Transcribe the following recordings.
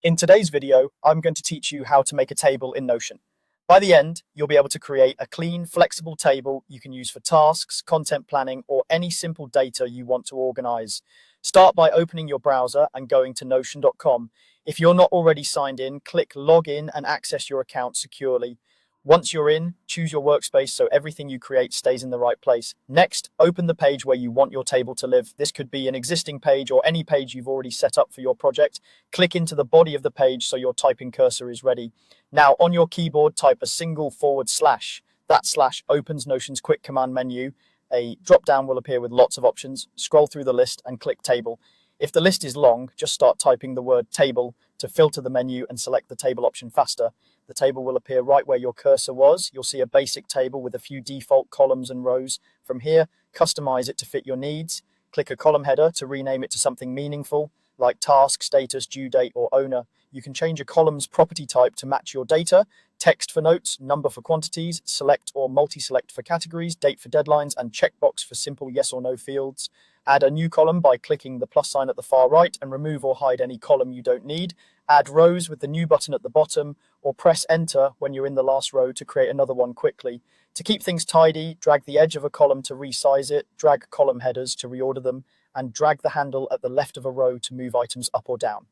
In today's video, I'm going to teach you how to make a table in Notion. By the end, you'll be able to create a clean, flexible table you can use for tasks, content planning, or any simple data you want to organize. Start by opening your browser and going to notion.com. If you're not already signed in, click Login and access your account securely. Once you're in, choose your workspace so everything you create stays in the right place. Next, open the page where you want your table to live. This could be an existing page or any page you've already set up for your project. Click into the body of the page so your typing cursor is ready. Now, on your keyboard, type a single /. That slash opens Notion's quick command menu. A drop-down will appear with lots of options. Scroll through the list and click Table. If the list is long, just start typing the word table to filter the menu and select the table option faster. The table will appear right where your cursor was. You'll see a basic table with a few default columns and rows. From here, customize it to fit your needs. Click a column header to rename it to something meaningful, like task, status, due date, or owner. You can change a column's property type to match your data: text for notes, number for quantities, select or multi-select for categories, date for deadlines, and checkbox for simple yes or no fields. Add a new column by clicking the plus sign at the far right and remove or hide any column you don't need. Add rows with the new button at the bottom, or press enter when you're in the last row to create another one quickly. To keep things tidy, drag the edge of a column to resize it, drag column headers to reorder them, and drag the handle at the left of a row to move items up or down.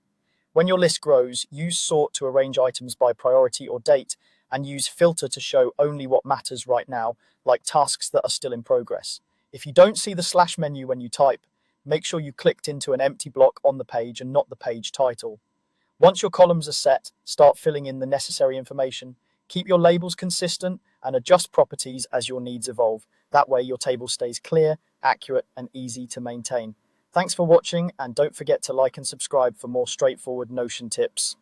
When your list grows, use sort to arrange items by priority or date, and use filter to show only what matters right now, like tasks that are still in progress. If you don't see the slash menu when you type, make sure you clicked into an empty block on the page and not the page title. Once your columns are set, start filling in the necessary information. Keep your labels consistent and adjust properties as your needs evolve. That way your table stays clear, accurate, and easy to maintain. Thanks for watching, and don't forget to like and subscribe for more straightforward Notion tips.